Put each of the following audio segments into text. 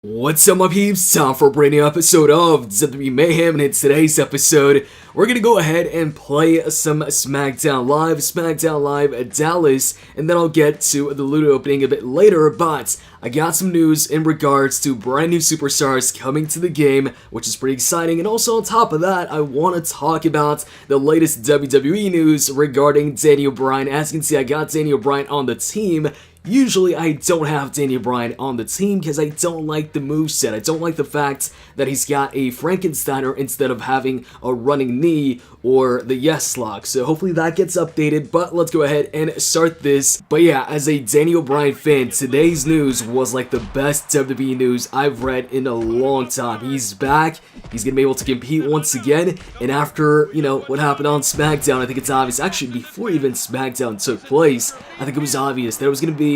What's up, my peeps? Time for a brand new episode of WWE Mayhem, and in today's episode, we're gonna go ahead and play some SmackDown Live Dallas, and then I'll get to the loot opening a bit later, but I got some news in regards to brand new superstars coming to the game, which is pretty exciting, and also on top of that, I want to talk about the latest WWE news regarding Daniel Bryan. As you can see, I got Daniel Bryan on the team. Usually I don't have Daniel Bryan on the team because I don't like the moveset. I don't like the fact that he's got a Frankensteiner instead of having a running knee or the yes lock. So hopefully that gets updated, but let's go ahead and start this. But yeah, as a Daniel Bryan fan, today's news was like the best WWE news I've read in a long time. He's back, he's gonna be able to compete once again, and after, what happened on SmackDown, I think it's obvious. Actually, before even SmackDown took place, I think it was obvious that it was gonna be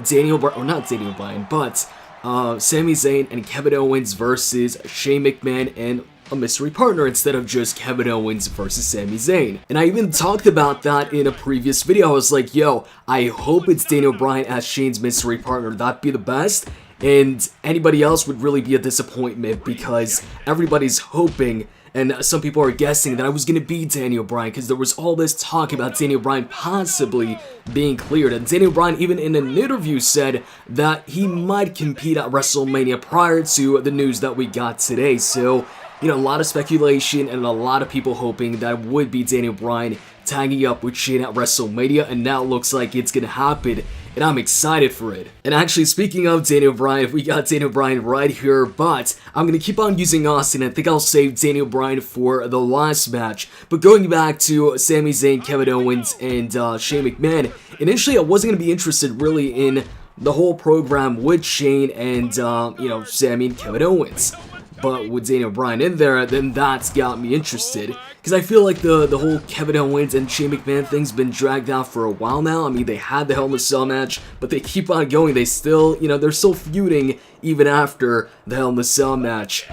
Daniel Bryan, or not Daniel Bryan, but Sami Zayn and Kevin Owens versus Shane McMahon and a mystery partner instead of just Kevin Owens versus Sami Zayn. And I even talked about that in a previous video. I was like, yo, I hope it's Daniel Bryan as Shane's mystery partner. That'd be the best. And anybody else would really be a disappointment because everybody's hoping, and some people are guessing, that I was going to be Daniel Bryan because there was all this talk about Daniel Bryan possibly being cleared. And Daniel Bryan, even in an interview, said that he might compete at WrestleMania prior to the news that we got today. So, a lot of speculation and a lot of people hoping that it would be Daniel Bryan tagging up with Shane at WrestleMania, and now it looks like it's going to happen. And I'm excited for it. And actually, speaking of Daniel Bryan, we got Daniel Bryan right here, but I'm going to keep on using Austin. I think I'll save Daniel Bryan for the last match. But going back to Sami Zayn, Kevin Owens, and Shane McMahon, initially I wasn't going to be interested really in the whole program with Shane and, Sami and Kevin Owens. But with Daniel Bryan in there, then that's got me interested. Because I feel like the whole Kevin Owens and Shane McMahon thing's been dragged out for a while now. I mean, they had the Hell in a Cell match, but they keep on going. They still, they're still feuding even after the Hell in a Cell match.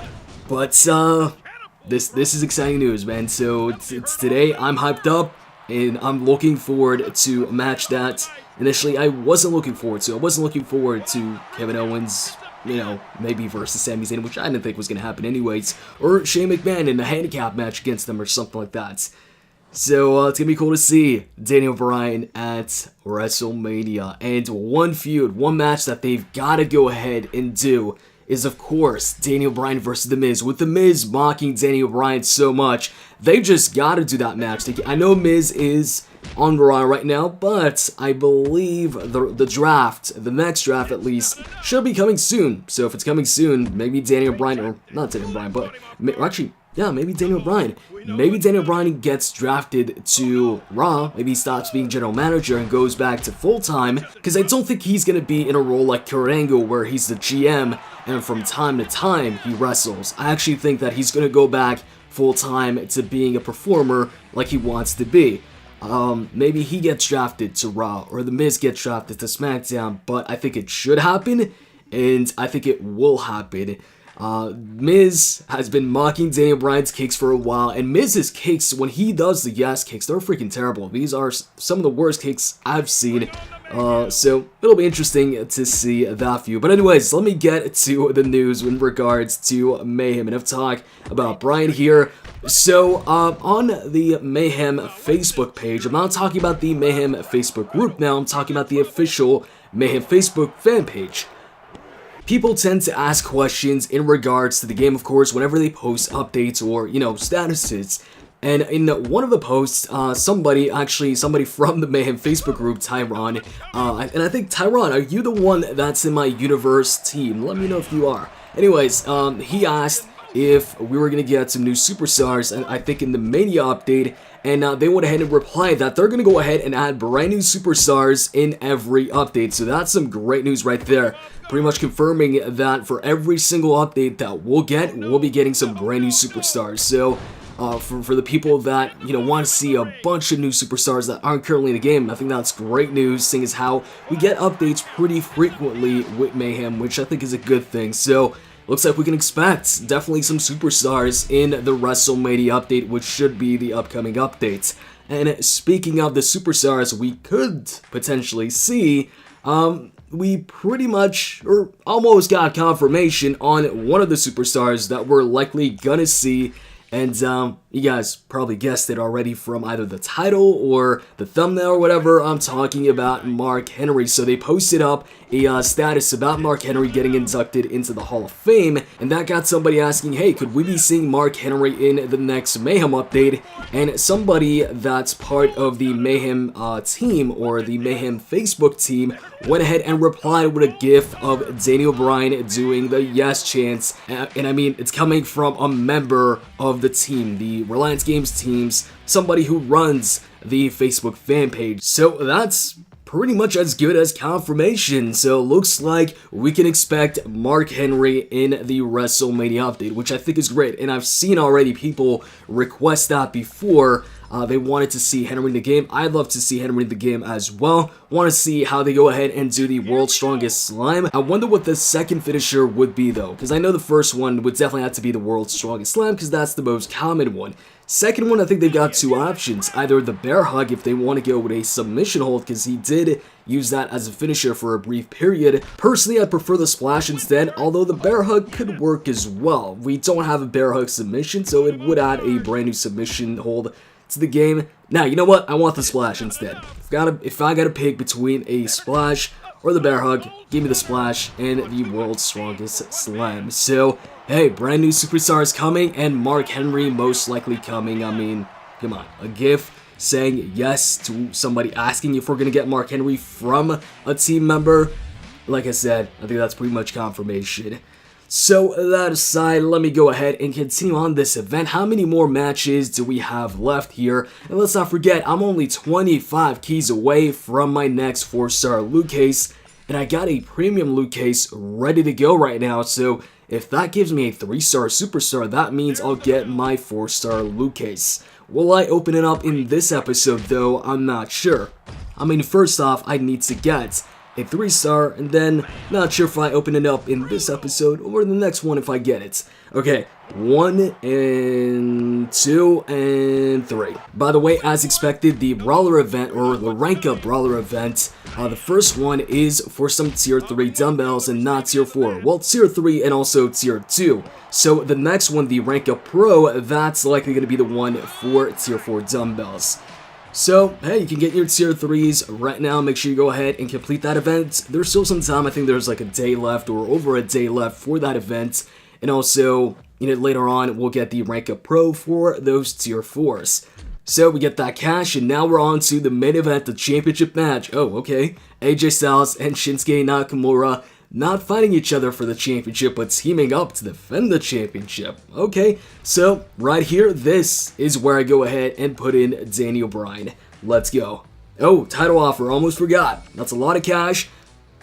But, this is exciting news, man. So, it's today. I'm hyped up, and I'm looking forward to a match that initially I wasn't looking forward to. I wasn't looking forward to Kevin Owens, maybe versus Sami Zayn, which I didn't think was going to happen anyways, or Shane McMahon in a handicap match against them or something like that. So, it's going to be cool to see Daniel Bryan at WrestleMania. And one match that they've got to go ahead and do is, of course, Daniel Bryan versus The Miz. With The Miz mocking Daniel Bryan so much, they just got to do that match. I know Miz is on Raw right now, but I believe the next draft at least, should be coming soon. So if it's coming soon, maybe Daniel Bryan, or not Daniel Bryan, but actually, yeah, maybe Daniel Bryan. Maybe Daniel Bryan gets drafted to Raw. Maybe he stops being general manager and goes back to full-time, because I don't think he's going to be in a role like Kurt Angle where he's the GM and from time to time he wrestles. I actually think that he's going to go back full-time to being a performer like he wants to be. Maybe he gets drafted to Raw, or The Miz gets drafted to SmackDown, but I think it should happen, and I think it will happen. Miz has been mocking Daniel Bryan's kicks for a while, and Miz's kicks, when he does the yes kicks, they're freaking terrible. These are some of the worst kicks I've seen. So it'll be interesting to see that view. But anyways, let me get to the news in regards to Mayhem. Enough talk about Bryan here. So, on the Mayhem Facebook page, I'm not talking about the Mayhem Facebook group now, I'm talking about the official Mayhem Facebook fan page. People tend to ask questions in regards to the game, of course, whenever they post updates or, statuses. And in one of the posts, somebody from the Mayhem Facebook group, Tyron, and I think, Tyron, are you the one that's in my universe team? Let me know if you are. Anyways, he asked if we were going to get some new superstars, and I think in the Mania update, and they went ahead and replied that they're going to go ahead and add brand new superstars in every update. So that's some great news right there. Pretty much confirming that for every single update that we'll be getting some brand new superstars. So, for the people that, want to see a bunch of new superstars that aren't currently in the game, I think that's great news, seeing as how we get updates pretty frequently with Mayhem, which I think is a good thing. So, looks like we can expect definitely some superstars in the WrestleMania update, which should be the upcoming updates. And speaking of the superstars we could potentially see, we pretty much, or almost got confirmation on one of the superstars that we're likely gonna see. And you guys probably guessed it already from either the title or the thumbnail or whatever. I'm talking about Mark Henry. So they posted up a status about Mark Henry getting inducted into the Hall of Fame, and that got somebody asking, hey, could we be seeing Mark Henry in the next Mayhem update? And somebody that's part of the Mayhem team, or the Mayhem Facebook team, went ahead and replied with a gif of Daniel Bryan doing the yes chants. And I mean, it's coming from a member of the team, the Reliance Games teams, somebody who runs the Facebook fan page. So that's pretty much as good as confirmation. So looks like we can expect Mark Henry in the WrestleMania update, which I think is great. And I've seen already people request that before. They wanted to see Henry in the game. I'd love to see Henry in the game as well. Want to see how they go ahead and do the World's Strongest Slam. I wonder what the second finisher would be though, because I know the first one would definitely have to be the World's Strongest Slam, because that's the most common one. Second one, I think they've got two options. Either the bear hug if they want to go with a submission hold, because he did use that as a finisher for a brief period. Personally, I prefer the splash instead, although the bear hug could work as well. We don't have a bear hug submission, so it would add a brand new submission hold to the game. Now, you know what? I want the splash instead. If I gotta pick between a splash or the bear hug, give me the splash and the World's Strongest Slam. So, hey, brand new superstars coming, and Mark Henry most likely coming. I mean, come on, a gif saying yes to somebody asking if we're gonna get Mark Henry from a team member. Like I said, I think that's pretty much confirmation. So that aside, let me go ahead and continue on this event. How many more matches do we have left here? And let's not forget, I'm only 25 keys away from my next 4-star loot case, and I got a premium loot case ready to go right now. So if that gives me a 3-star superstar, that means I'll get my 4-star loot case. Will I open it up in this episode though? I'm not sure. I mean, first off, I need to get a 3-star, and then not sure if I open it up in this episode or the next one if I get it. Okay, 1 and 2 and 3. By the way, as expected, the Brawler event, or the Rank Up Brawler event, the first one is for some Tier 3 dumbbells and not Tier 4. Well, Tier 3 and also Tier 2. So the next one, the Rank Up Pro, that's likely going to be the one for Tier 4 dumbbells. So, hey, you can get your Tier 3s right now. Make sure you go ahead and complete that event. There's still some time. I think there's like a day left or over a day left for that event. And also, you know, later on, we'll get the Rank Up Pro for those Tier 4s. So, we get that cash, and now we're on to the main event, the championship match. Oh, okay. AJ Styles and Shinsuke Nakamura not fighting each other for the championship, but teaming up to defend the championship. Okay, so right here, this is where I go ahead and put in Daniel Bryan. Let's go. Oh, title offer, almost forgot. That's a lot of cash.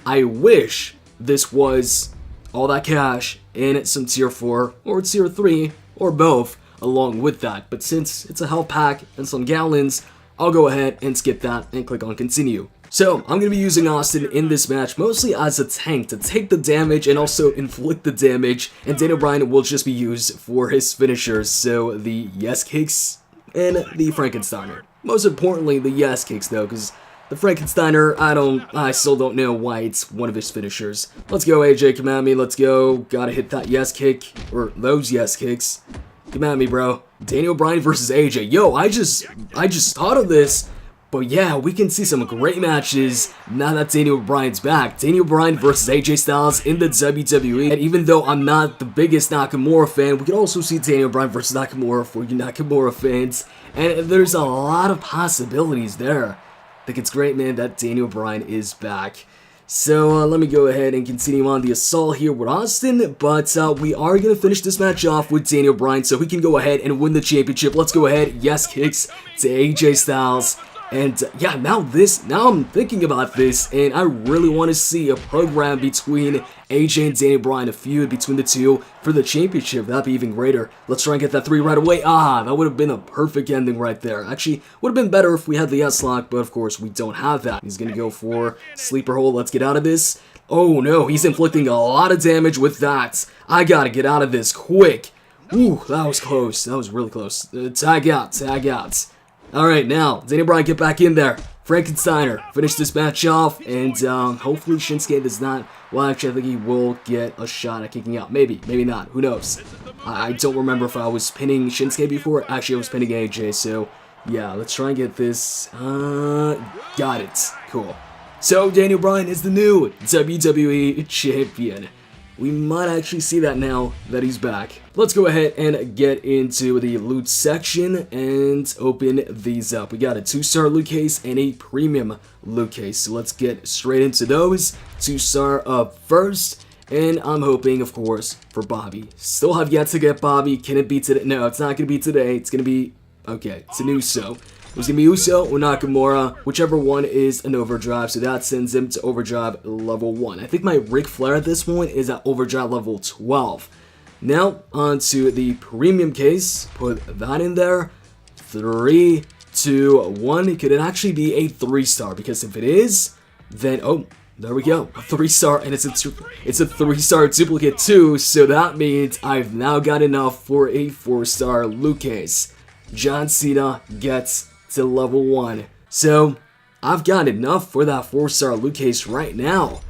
I wish this was all that cash in some Tier 4 or Tier 3 or both along with that. But since it's a health pack and some gallons, I'll go ahead and skip that and click on continue. So, I'm going to be using Austin in this match mostly as a tank to take the damage and also inflict the damage, and Daniel Bryan will just be used for his finishers, so the yes kicks and the Frankensteiner. Most importantly, the yes kicks though, because the Frankensteiner, I still don't know why it's one of his finishers. Let's go, AJ, come at me, let's go. Gotta hit that yes kick, or those yes kicks. Come at me, bro. Daniel Bryan versus AJ. Yo, I just thought of this. But yeah, we can see some great matches now that Daniel Bryan's back. Daniel Bryan versus AJ Styles in the WWE. And even though I'm not the biggest Nakamura fan, we can also see Daniel Bryan versus Nakamura for you Nakamura fans. And there's a lot of possibilities there. I think it's great, man, that Daniel Bryan is back. So let me go ahead and continue on the assault here with Austin. But we are going to finish this match off with Daniel Bryan so he can go ahead and win the championship. Let's go ahead. Yes kicks to AJ Styles. And yeah, now I'm thinking about this, and I really want to see a program between AJ and Daniel Bryan, a feud between the two for the championship. That'd be even greater. Let's try and get that 3 right away. That would have been a perfect ending right there. Actually, would have been better if we had the S-Lock, but of course we don't have that. He's going to go for sleeper hold. Let's get out of this. Oh no, he's inflicting a lot of damage with that. I gotta get out of this quick. Ooh, that was close. That was really close. Tag out, tag out. Alright, now, Daniel Bryan, get back in there. Frankensteiner finish this match off, and hopefully Shinsuke does not. Well, actually, I think he will get a shot at kicking out. Maybe, maybe not. Who knows? I don't remember if I was pinning Shinsuke before. Actually, I was pinning AJ, so yeah, let's try and get this. Got it. Cool. So, Daniel Bryan is the new WWE Champion. We might actually see that now that he's back. Let's go ahead and get into the loot section and open these up. We got a 2-star loot case and a premium loot case. So let's get straight into those. 2-star up first. And I'm hoping, of course, for Bobby. Still have yet to get Bobby. Can it be today? No, it's not going to be today. It's going to be... Okay, it's an Uso. It was going to be Uso or Nakamura, whichever one is an overdrive, so that sends him to overdrive level 1. I think my Ric Flair at this point is at overdrive level 12. Now, onto the premium case. Put that in there. 3, 2, 1. Could it actually be a 3-star? Because if it is, then, oh, there we go. A 3-star, and it's a 3-star duplicate too, so that means I've now got enough for a 4-star loot case. John Cena gets to level 1. So, I've got enough for that 4-star loot case right now.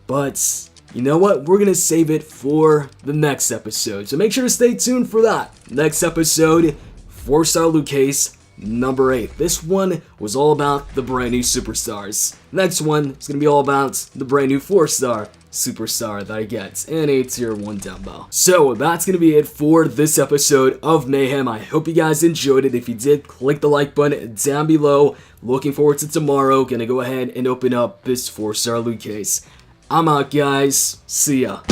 But, you know what? We're going to save it for the next episode. So make sure to stay tuned for that. Next episode, 4-star loot case number 8. This one was all about the brand new superstars. Next one is going to be all about the brand new 4-star superstar that I get, and a tier 1 dumbbell. So that's going to be it for this episode of Mayhem. I hope you guys enjoyed it. If you did, click the like button down below. Looking forward to tomorrow. Gonna go ahead and open up this 4-star loot case. I'm out, guys. See ya.